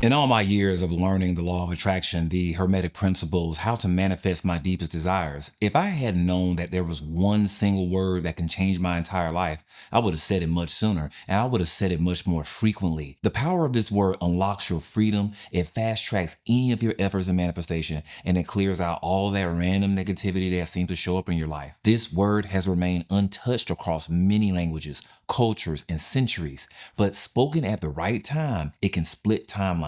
In all my years of learning the law of attraction, the Hermetic principles, how to manifest my deepest desires, if I had known that there was one single word that can change my entire life, I would have said it much sooner and I would have said it much more frequently. The power of this word unlocks your freedom, it fast tracks any of your efforts in manifestation, and it clears out all that random negativity that seems to show up in your life. This word has remained untouched across many languages, cultures, and centuries, but spoken at the right time, it can split timelines.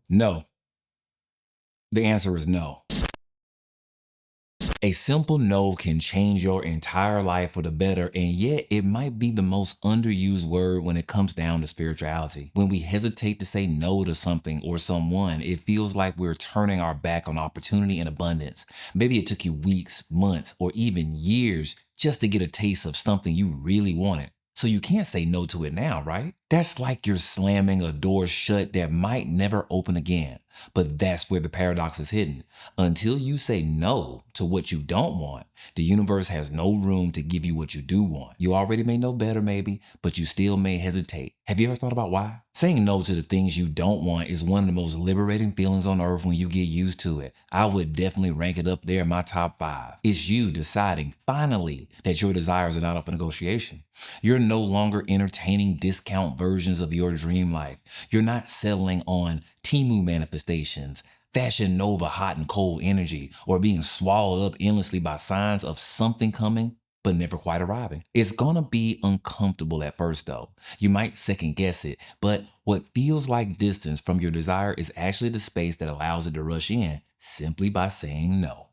No. The answer is no. A simple no can change your entire life for the better, and yet it might be the most underused word when it comes down to spirituality. When we hesitate to say no to something or someone, it feels like we're turning our back on opportunity and abundance. Maybe it took you weeks, months, or even years just to get a taste of something you really wanted. So you can't say no to it now, right? That's like you're slamming a door shut that might never open again. But that's where the paradox is hidden. Until you say no to what you don't want, the universe has no room to give you what you do want. You already may know better, maybe, but you still may hesitate. Have you ever thought about why? Saying no to the things you don't want is one of the most liberating feelings on earth when you get used to it. I would definitely rank it up there in my top 5. It's you deciding finally that your desires are not up for negotiation. You're no longer entertaining discount versions of your dream life. You're not settling on Temu manifestations, Fashion Nova hot and cold energy, or being swallowed up endlessly by signs of something coming but never quite arriving. It's gonna be uncomfortable at first though. You might second guess it, but what feels like distance from your desire is actually the space that allows it to rush in simply by saying no.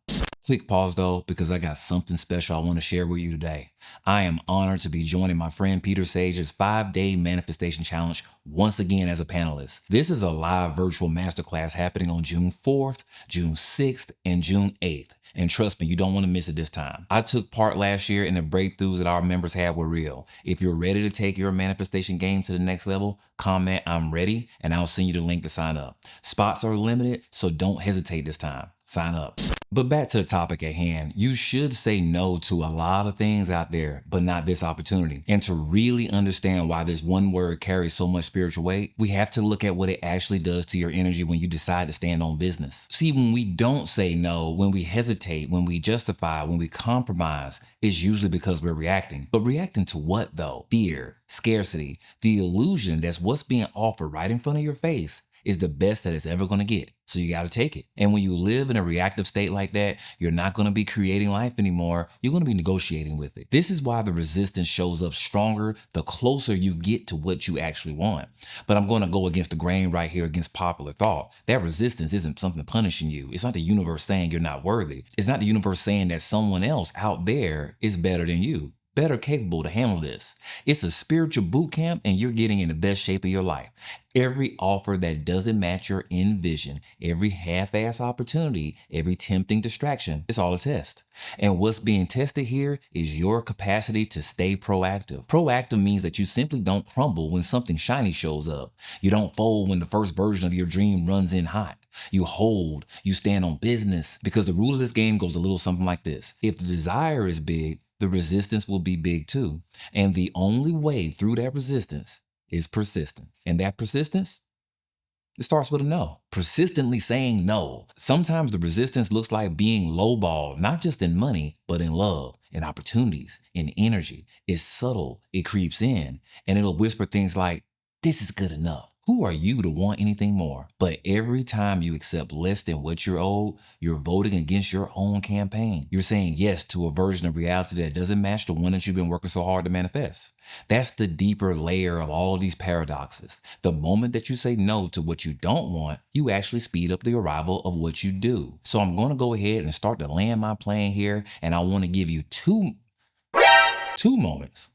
Quick pause though, because I got something special I want to share with you today. I am honored to be joining my friend Peter Sage's 5-day manifestation challenge once again as a panelist. This is a live virtual masterclass happening on June 4th, June 6th, and June 8th. And trust me, you don't want to miss it this time. I took part last year and the breakthroughs that our members had were real. If you're ready to take your manifestation game to the next level, comment "I'm ready" and I'll send you the link to sign up. Spots are limited, so don't hesitate this time. Sign up. But back to the topic at hand, you should say no to a lot of things out there, but not this opportunity. And to really understand why this one word carries so much spiritual weight, we have to look at what it actually does to your energy when you decide to stand on business. See, when we don't say no, when we hesitate, when we justify, when we compromise, it's usually because we're reacting. But reacting to what though? Fear, scarcity, the illusion that's what's being offered right in front of your face is the best that it's ever going to get. So you got to take it. And when you live in a reactive state like that, you're not going to be creating life anymore. You're going to be negotiating with it. This is why the resistance shows up stronger the closer you get to what you actually want. But I'm going to go against the grain right here, against popular thought. That resistance isn't something punishing you. It's not the universe saying you're not worthy. It's not the universe saying that someone else out there is better than you, better capable to handle this. It's a spiritual boot camp and you're getting in the best shape of your life. Every offer that doesn't match your end vision, every half-ass opportunity, every tempting distraction, it's all a test. And what's being tested here is your capacity to stay proactive. Proactive means that you simply don't crumble when something shiny shows up. You don't fold when the first version of your dream runs in hot. You hold, you stand on business, because the rule of this game goes a little something like this. If the desire is big, the resistance will be big too. And the only way through that resistance is persistence. And that persistence, it starts with a no. Persistently saying no. Sometimes the resistance looks like being lowballed, not just in money, but in love, in opportunities, in energy. It's subtle, it creeps in, and it'll whisper things like, "This is good enough." Who are you to want anything more? But every time you accept less than what you're owed, you're voting against your own campaign. You're saying yes to a version of reality that doesn't match the one that you've been working so hard to manifest. That's the deeper layer of all of these paradoxes. The moment that you say no to what you don't want, you actually speed up the arrival of what you do. So I'm going to go ahead and start to land my plane here, and I want to give you two moments.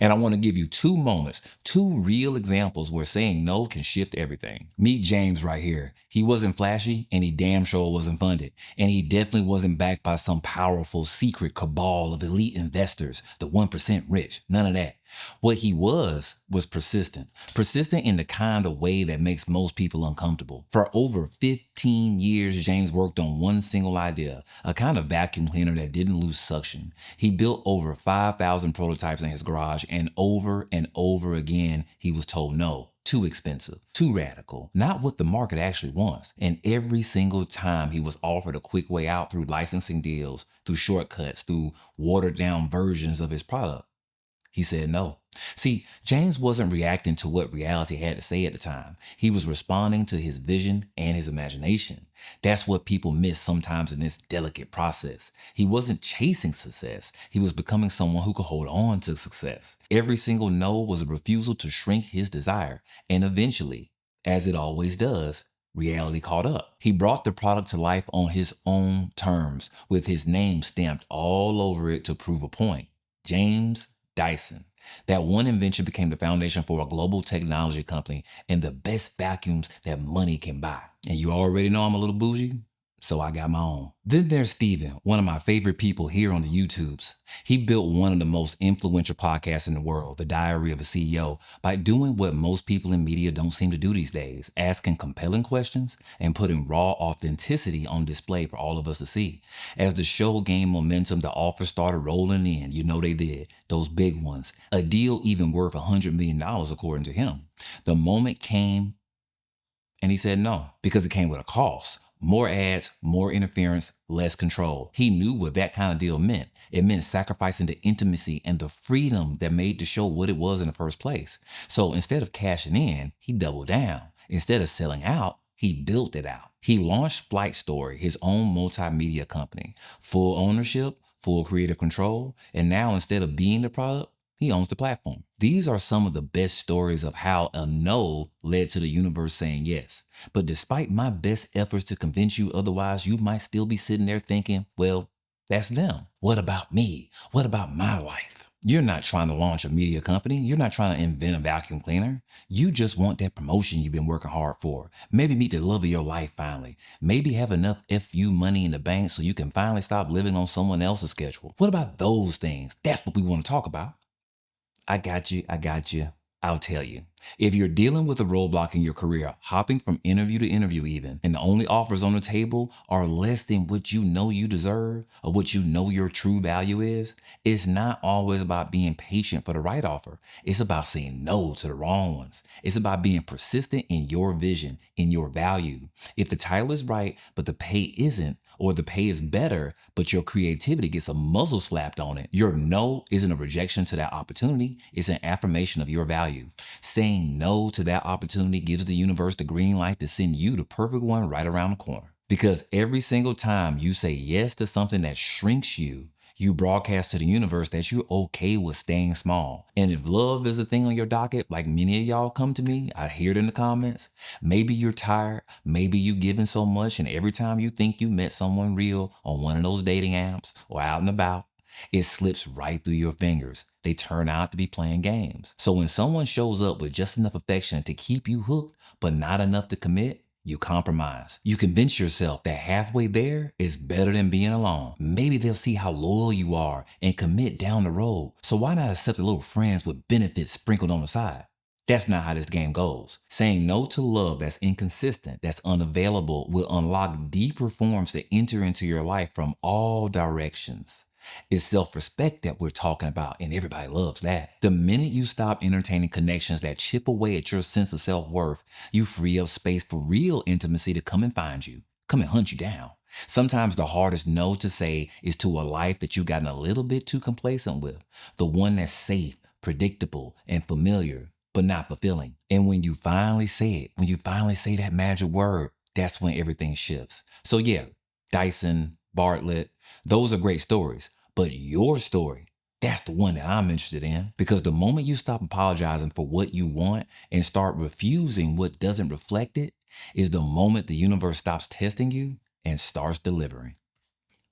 And I want to give you 2 moments, 2 real examples where saying no can shift everything. Meet James right here. He wasn't flashy and he damn sure wasn't funded. And he definitely wasn't backed by some powerful secret cabal of elite investors, the 1% rich, none of that. What he was persistent. Persistent in the kind of way that makes most people uncomfortable. For over 15 years, James worked on one single idea, a kind of vacuum cleaner that didn't lose suction. He built over 5,000 prototypes in his garage, and over again, he was told no. Too expensive, too radical, not what the market actually wants. And every single time he was offered a quick way out through licensing deals, through shortcuts, through watered down versions of his product, he said no. See, James wasn't reacting to what reality had to say at the time. He was responding to his vision and his imagination. That's what people miss sometimes in this delicate process. He wasn't chasing success. He was becoming someone who could hold on to success. Every single no was a refusal to shrink his desire. And eventually, as it always does, reality caught up. He brought the product to life on his own terms, with his name stamped all over it to prove a point. James Dyson. That one invention became the foundation for a global technology company and the best vacuums that money can buy. And you already know I'm a little bougie, so I got my own. Then there's Steven, one of my favorite people here on the YouTubes. He built one of the most influential podcasts in the world, The Diary of a CEO, by doing what most people in media don't seem to do these days, asking compelling questions and putting raw authenticity on display for all of us to see. As the show gained momentum, the offers started rolling in. You know they did. Those big ones. A deal even worth $100 million according to him. The moment came and he said no, because it came with a cost. More ads, more interference, less control. He knew what that kind of deal meant. It meant sacrificing the intimacy and the freedom that made the show what it was in the first place. So instead of cashing in, he doubled down. Instead of selling out, he built it out. He launched Flight Story, his own multimedia company. Full ownership, full creative control, and now instead of being the product, he owns the platform. These are some of the best stories of how a no led to the universe saying yes. But despite my best efforts to convince you otherwise, you might still be sitting there thinking, well, that's them. What about me? What about my life? You're not trying to launch a media company. You're not trying to invent a vacuum cleaner. You just want that promotion you've been working hard for. Maybe meet the love of your life finally. Maybe have enough FU money in the bank so you can finally stop living on someone else's schedule. What about those things? That's what we want to talk about. I got you. I'll tell you. If you're dealing with a roadblock in your career, hopping from interview to interview even, and the only offers on the table are less than what you know you deserve or what you know your true value is, it's not always about being patient for the right offer. It's about saying no to the wrong ones. It's about being persistent in your vision, in your value. If the title is right, but the pay isn't, or the pay is better, but your creativity gets a muzzle slapped on it, your no isn't a rejection to that opportunity. It's an affirmation of your value. Saying no to that opportunity gives the universe the green light to send you the perfect one right around the corner. Because every single time you say yes to something that shrinks you, you broadcast to the universe that you're okay with staying small. And if love is a thing on your docket, like many of y'all come to me, I hear it in the comments, maybe you're tired, maybe you giving so much, and every time you think you met someone real on one of those dating apps or out and about, it slips right through your fingers. They turn out to be playing games. So when someone shows up with just enough affection to keep you hooked, but not enough to commit, you compromise. You convince yourself that halfway there is better than being alone. Maybe they'll see how loyal you are and commit down the road. So why not accept a little friends with benefits sprinkled on the side? That's not how this game goes. Saying no to love that's inconsistent, that's unavailable, will unlock deeper forms to enter into your life from all directions. It's self-respect that we're talking about, and everybody loves that. The minute you stop entertaining connections that chip away at your sense of self-worth, you free up space for real intimacy to come and find you, come and hunt you down. Sometimes the hardest no to say is to a life that you've gotten a little bit too complacent with, the one that's safe, predictable, and familiar, but not fulfilling. And when you finally say it, when you finally say that magic word, that's when everything shifts. So yeah, Dyson, Bartlett, those are great stories, but your story, that's the one that I'm interested in, because the moment you stop apologizing for what you want and start refusing what doesn't reflect it is the moment the universe stops testing you and starts delivering.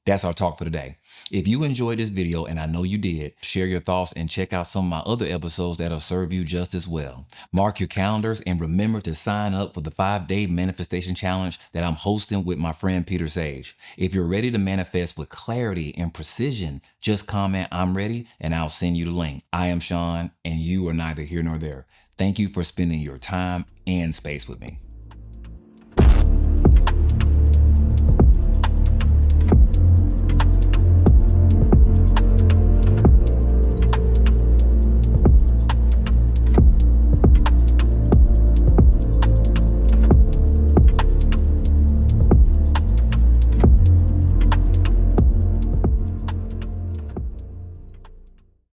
That's our talk for today. If you enjoyed this video, and I know you did, share your thoughts and check out some of my other episodes that'll serve you just as well. Mark your calendars and remember to sign up for the 5-day manifestation challenge that I'm hosting with my friend Peter Sage. If you're ready to manifest with clarity and precision, just comment "I'm ready" and I'll send you the link. I am Sean, and you are neither here nor there. Thank you for spending your time and space with me.